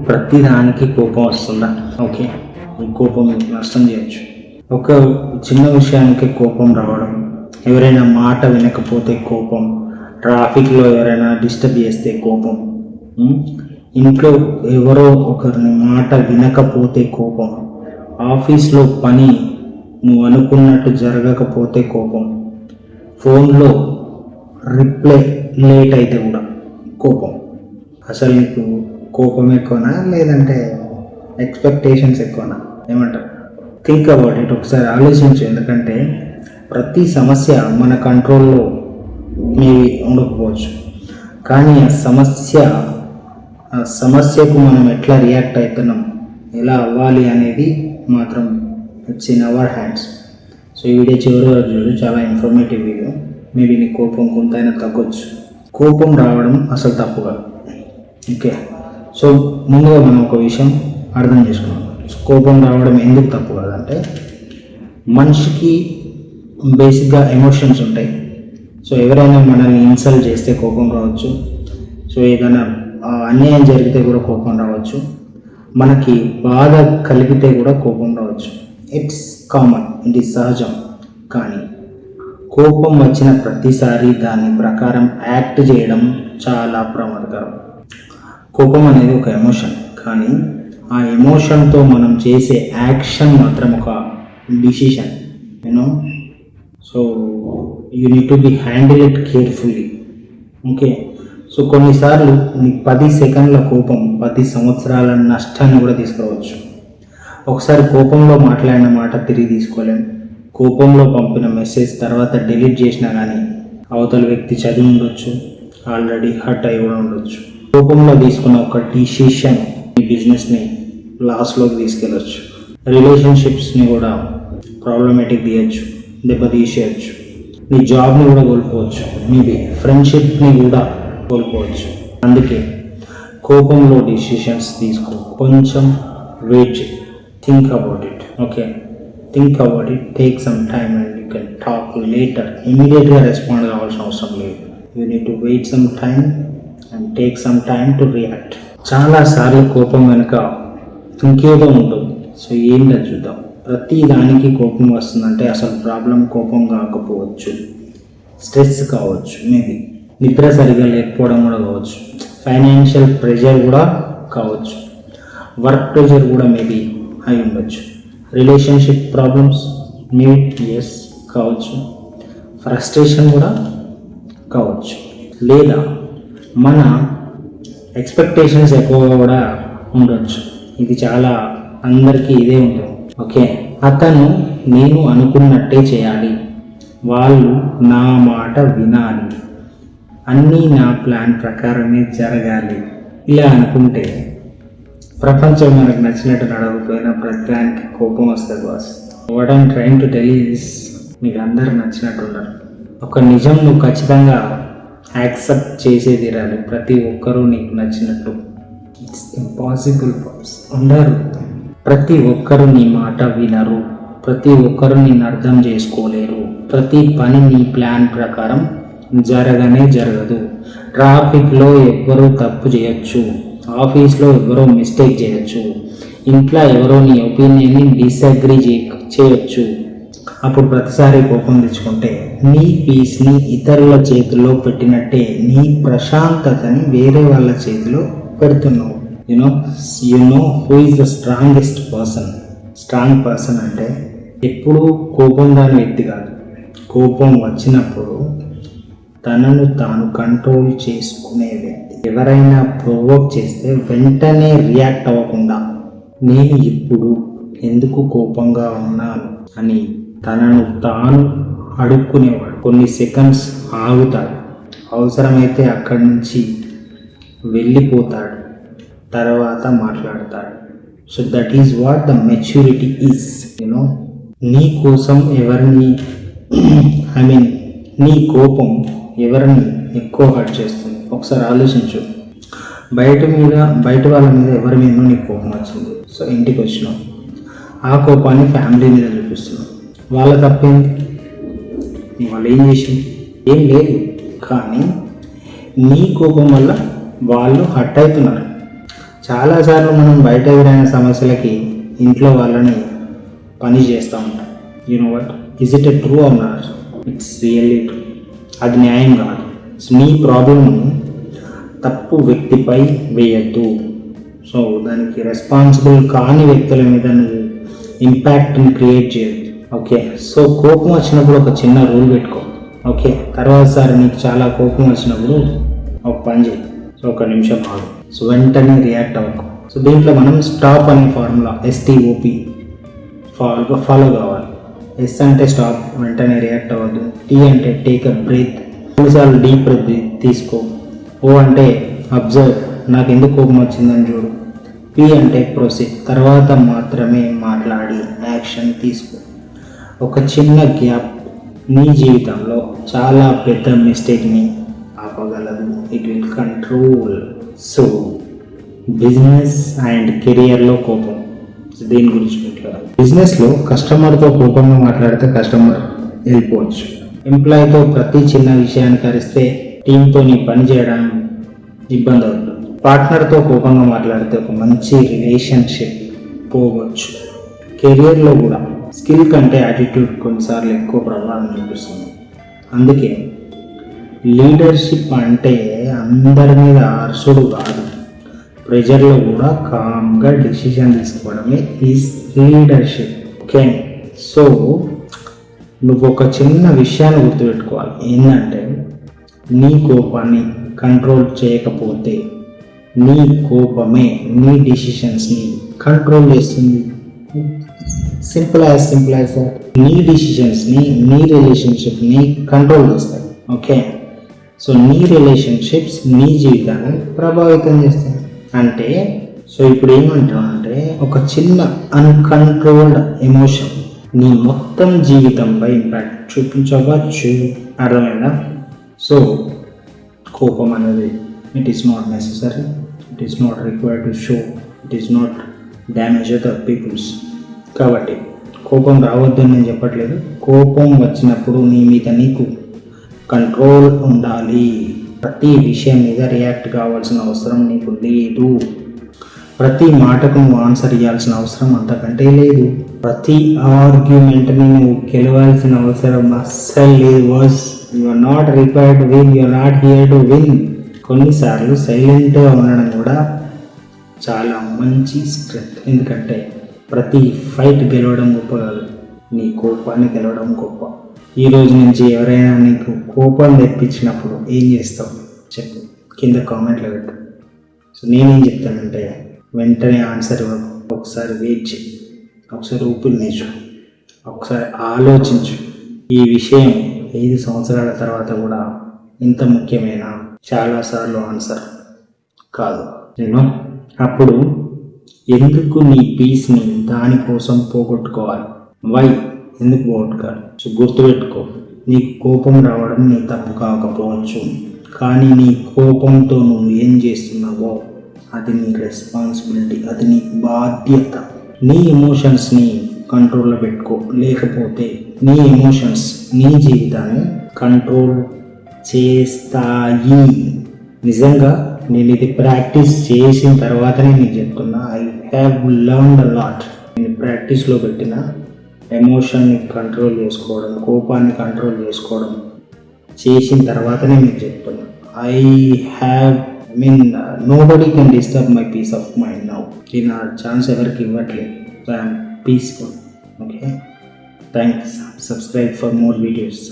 ప్రతిదానికి కోపం వస్తుందా? ఓకే, ఈ కోపం నష్టం చేయొచ్చు. ఒక చిన్న విషయానికి కోపం రావడం, ఎవరైనా మాట వినకపోతే కోపం, ట్రాఫిక్లో ఎవరైనా డిస్టర్బ్ చేస్తే కోపం, ఇంట్లో ఎవరో ఒకరిని మాట వినకపోతే కోపం, ఆఫీస్లో పని నువ్వు అనుకున్నట్టు జరగకపోతే కోపం, ఫోన్లో రిప్లై లేట్ అయితే కూడా కోపం. అసలు నీకు కోపం ఎక్కువనా లేదంటే ఎక్స్పెక్టేషన్స్ ఎక్కువనా? ఏమంటారు? థింక్ అబౌట్ ఇట్, ఒకసారి ఆలోచించు. ఎందుకంటే ప్రతి సమస్య మన కంట్రోల్లో మేబీ ఉండకపోవచ్చు, కానీ ఆ సమస్యకు మనం ఎట్లా రియాక్ట్ అవుతున్నాం, ఎలా అవ్వాలి అనేది మాత్రం it's in our hands. So ఈ వీడియో చివరి వరకు చూడు, చాలా ఇన్ఫర్మేటివ్ వీడియో. మేబీ నీ కోపం కొంతైనా తగ్గొచ్చు. కోపం రావడం అసలు తప్పు కాదు. ఓకే, సో ముందుగా మనం ఒక విషయం అర్థం చేసుకున్నాం. కోపం రావడం ఎందుకు తప్పు కాదంటే, మనిషికి బేసిక్గా ఎమోషన్స్ ఉంటాయి. సో ఎవరైనా మనల్ని ఇన్సల్ట్ చేస్తే కోపం రావచ్చు. సో ఏదైనా అన్యాయం జరిగితే కూడా కోపం రావచ్చు. మనకి బాధ కలిగితే కూడా కోపం రావచ్చు. ఇట్స్ కామన్, ఇట్ ఈస్ సహజం. కానీ కోపం వచ్చిన ప్రతిసారి దాని ప్రకారం యాక్ట్ చేయడం చాలా ప్రమాదకరం. కోపం అనేది ఒక ఎమోషన్, కానీ ఆ ఎమోషన్తో మనం చేసే యాక్షన్ మాత్రం ఒక decision. You know, so you need to be handle it carefully. Okay, so కొన్నిసార్లు నీకు 10 సెకండ్ల కోపం 10 సంవత్సరాల నష్టాన్ని కూడా తీసుకురావచ్చు. ఒకసారి కోపంలో మాట్లాడిన మాట తిరిగి తీసుకోలేం. కోపంలో పంపిన మెసేజ్ తర్వాత డిలీట్ చేసినా కానీ అవతల వ్యక్తి చదివి ఉండొచ్చు, ఆల్రెడీ హర్ట్ అయి కూడా ఉండొచ్చు. కోపంలో తీసుకున్న ఒక డిసిషన్ ఈ బిజినెస్ని లాస్లోకి తీసుకెళ్ళచ్చు, రిలేషన్షిప్స్ని కూడా ప్రాబ్లమేటిక్ తీయచ్చు, దెబ్బతీసేయచ్చు, నీ జాబ్ని కూడా కోల్పోవచ్చు, మేబీ ఫ్రెండ్షిప్ని కూడా కోల్పోవచ్చు. అందుకే కోపంలో డిసిషన్స్ తీసుకో, కొంచెం వెయిట్ చేయి, think about it. Okay, think about it, take some time and you can talk later. ఇమీడియట్గా రెస్పాండ్ కావాల్సిన అవసరం లేదు. You need to wait some time and take some time to react. చాలాసార్లు కోపం వెనుక ఇంకేదో ఉంటుంది. సో ఏంటో చూద్దాం. ప్రతి దానికి కోపం వస్తుందంటే అసలు ప్రాబ్లం కోపం కాకపోవచ్చు, స్ట్రెస్ కావచ్చు, మేబీ నిద్ర సరిగా లేకపోవడం కూడా కావచ్చు, ఫైనాన్షియల్ ప్రెషర్ కూడా కావచ్చు, వర్క్ ప్రెషర్ కూడా మేబీ అయి ఉండొచ్చు, రిలేషన్షిప్ ప్రాబ్లమ్స్ మేబీ ఎస్ కావచ్చు, ఫ్రస్ట్రేషన్ కూడా కావచ్చు, లేదా మన ఎక్స్పెక్టేషన్స్ ఎక్కువగా కూడా ఉండొచ్చు. ఇది చాలా అందరికీ ఇదే ఉంటుంది. ఓకే, అతను నేను అనుకున్నట్టే చేయాలి, వాళ్ళు నా మాట వినాలి, అన్నీ నా ప్లాన్ ప్రకారమే జరగాలి. ఇలా అనుకుంటే ప్రపంచం మనకు నచ్చినట్టు నడవకపోయినా ప్రతిదానికి కోపం వస్తుంది boss. What I'm trying to tell is, మీకు అందరు నచ్చినట్టు ఉన్నారు. ఒక నిజం నువ్వు ఖచ్చితంగా యాక్సెప్ట్ చేసే తీరాలి. ప్రతి ఒక్కరూ నీకు నచ్చినట్టు ఇట్స్ ఇంపాసిబుల్ బాస్. ఉండరు, ప్రతి ఒక్కరు నీ మాట వినరు, ప్రతి ఒక్కరు నిన్ను అర్థం చేసుకోలేరు, ప్రతి పని నీ ప్లాన్ ప్రకారం జరగనే జరగదు. ట్రాఫిక్లో ఎవ్వరూ తప్పు చేయొచ్చు, ఆఫీస్లో ఎవరో మిస్టేక్ చేయొచ్చు, ఇంట్లో ఎవరో నీ ఒపీనియన్ని డిసగ్రీ చేయొచ్చు. అప్పుడు ప్రతిసారి కోపం తెచ్చుకుంటే నీ పీస్ని ఇతరుల చేతిలో పెట్టినట్టే నీ ప్రశాంతతని వేరే వాళ్ళ చేతిలో పెడుతున్నావు. You know who is the strongest person. Strong person అంటే ఎప్పుడూ కోపం రాని వ్యక్తి కాదు. కోపం వచ్చినప్పుడు తనను తాను కంట్రోల్ చేసుకునే వ్యక్తి. ఎవరైనా ప్రొవోక్ చేస్తే వెంటనే రియాక్ట్ అవ్వకుండా నేను ఇప్పుడు ఎందుకు కోపంగా ఉన్నాను అని తనను తాను అడుక్కునేవాడు. కొన్ని సెకండ్స్ ఆగుతాడు, అవసరమైతే అక్కడి నుంచి వెళ్ళిపోతాడు, తర్వాత మాట్లాడతాడు. So that is what the maturity is. నీ కోసం ఎవరిని నీ కోపం ఎవరిని ఎక్కువ హర్ట్ చేస్తుంది? ఒకసారి ఆలోచించు. బయట వాళ్ళ మీద ఎవరి మీద నీకు కోపం వచ్చింది. సో ఇంటికి వచ్చినావు, ఆ కోపాన్ని ఫ్యామిలీ మీద చూపిస్తున్నావు. వాళ్ళ తప్పేంటి? వాళ్ళు ఏం చేసింది? ఏం లేదు. కానీ నీ కోపం వల్ల వాళ్ళు హర్ట్ అవుతున్నారు. చాలాసార్లు మనం బయట ఎదురైన సమస్యలకి ఇంట్లో వాళ్ళని పని చేస్తూ ఉంటాం. You know what, is it a true or not? It's really true. అది న్యాయం కాదు. నీ ప్రాబ్లమ్ని తప్పు వ్యక్తిపై వేయద్దు. సో దానికి రెస్పాన్సిబుల్ కాని వ్యక్తుల మీద నువ్వు ఇంపాక్ట్ని క్రియేట్ చేయద్దు. ఓకే, సో కోపం వచ్చినప్పుడు ఒక చిన్న రూల్ పెట్టుకో. ఓకే, తర్వాత సారి నీకు చాలా కోపం వచ్చినప్పుడు ఒక పని చేయి. సో 1 నిమిషం ఆగు. సో వెంటనే రియాక్ట్ అవ్వకు. సో దీంట్లో మనం స్టాప్ అనే ఫార్ములా STOP ఫాలో కావాలి. S అంటే స్టాప్, వెంటనే రియాక్ట్ అవ్వద్దు. T అంటే టేక్ అ బ్రీత్, 2 సార్లు డీప్ బ్రీత్ తీసుకో. O అంటే అబ్జర్వ్, నాకు ఎందుకు కోపం వచ్చిందని చూడు. P అంటే ప్రొసీడ్, తర్వాత మాత్రమే మాట్లాడి యాక్షన్ తీసుకో. ఒక చిన్న గ్యాప్ నీ జీవితంలో చాలా పెద్ద మిస్టేక్ని ఆపగలదు. It will control. So business and కెరియర్లో కోపం, దీని గురించి మాట్లాడాలి. బిజినెస్లో కస్టమర్తో కోపంగా మాట్లాడితే కస్టమర్ వెళ్ళిపోవచ్చు. ఎంప్లాయీతో ప్రతి చిన్న విషయానికి అరిస్తే టీంతో నీ పని చేయడం ఇబ్బంది అవుతుంది. పార్ట్నర్తో కోపంగా మాట్లాడితే ఒక మంచి రిలేషన్షిప్ పోవచ్చు. కెరియర్లో కూడా స్కిల్ కంటే యాటిట్యూడ్ కొన్నిసార్లు ఎక్కువ ప్రభావం చూపిస్తుంది. అందుకే లీడర్షిప్ అంటే అందరి మీద అర్సుడు కాదు, ప్రెజర్లో కూడా కామ్గా డెసిషన్ తీసుకోవడమే ఈజ్ లీడర్షిప్. ఓకే, సో నువ్వు ఒక చిన్న విషయాన్ని గుర్తుపెట్టుకోవాలి. ఏంటంటే నీ కోపాన్ని కంట్రోల్ చేయకపోతే నీ కోపమే నీ డెసిషన్స్ని కంట్రోల్ చేస్తుంది. Simple as that. నీ డెసిషన్స్ని, నీ రిలేషన్షిప్ని కంట్రోల్ చేస్తాయి. ఓకే, సో నీ రిలేషన్షిప్స్ నీ జీవితాన్ని ప్రభావితం చేస్తాయి. అంటే సో ఇప్పుడు ఏమంటావు అంటే ఒక చిన్న అన్కంట్రోల్డ్ ఎమోషన్ నీ మొత్తం జీవితంపై ఇంపాక్ట్ చూపించవచ్చు. అర్థమైందా? సో కోపం అనేది it is not necessary, it is not required to show, it is not damage other peoples. కాబట్టి కోపం రావద్దని నేను చెప్పట్లేదు. కోపం వచ్చినప్పుడు నీ మీద నీకు కంట్రోల్ ఉండాలి. ప్రతి విషయం మీద రియాక్ట్ కావాల్సిన అవసరం నీకు లేదు. ప్రతి మాటకు నువ్వు ఆన్సర్ ఇవ్వాల్సిన అవసరం అంతకంటే లేదు. ప్రతి ఆర్గ్యుమెంట్ని నువ్వు గెలవాల్సిన అవసరం అస్సలు లేదు. You are not required to win, you are not here to win. కొన్నిసార్లు సైలెంట్గా ఉండడం కూడా చాలా మంచి స్ట్రెంత్. ఎందుకంటే ప్రతి ఫైట్ గెలవడం గొప్ప కాదు, నీ కోపాన్ని గెలవడం గొప్ప. ఈ రోజు నుంచి ఎవరైనా నీకు కోపం తెప్పించినప్పుడు ఏం చేస్తావు చెప్పు, కింద కామెంట్లో పెట్టు. సో నేనేం చెప్తానంటే వెంటనే ఆన్సర్ ఇవ్వకు. ఒకసారి వెయిట్ చేయి, ఒకసారి ఊపిరి నేర్చు, ఒకసారి ఆలోచించు. ఈ విషయం 5 సంవత్సరాల తర్వాత కూడా ఇంత ముఖ్యమైన చాలాసార్లు ఆన్సర్ కాదు. నేను అప్పుడు ఎందుకు నీ పీస్ని దానికోసం పోగొట్టుకోవాలి? వై, ఎందుకు పోగొట్టుకోవాలి? సో గుర్తుపెట్టుకో, నీకు కోపం రావడం నీ తప్పు కాకపోవచ్చు, కానీ నీ కోపంతో నువ్వు ఏం చేస్తున్నావో అది నీ రెస్పాన్సిబిలిటీ, అది నీ బాధ్యత. నీ ఎమోషన్స్ని కంట్రోల్లో పెట్టుకో, లేకపోతే నీ ఎమోషన్స్ నీ జీవితాన్ని కంట్రోల్ చేస్తాయి. నిజంగా నేను ఇది ప్రాక్టీస్ చేసిన తర్వాతనే నీకు చెప్తున్నా. I have learned a lot. నేను ప్రాక్టీస్లో పెట్టిన ఎమోషన్ని కంట్రోల్ చేసుకోవడం, కోపాన్ని కంట్రోల్ చేసుకోవడం చేసిన తర్వాతనే మీకు చెప్తున్నా. Nobody can disturb my peace of mind now. నేను ఆ ఛాన్స్ ఎవరికి ఇవ్వట్లేదు. So I'm peaceful. Okay, thanks. Subscribe for more videos.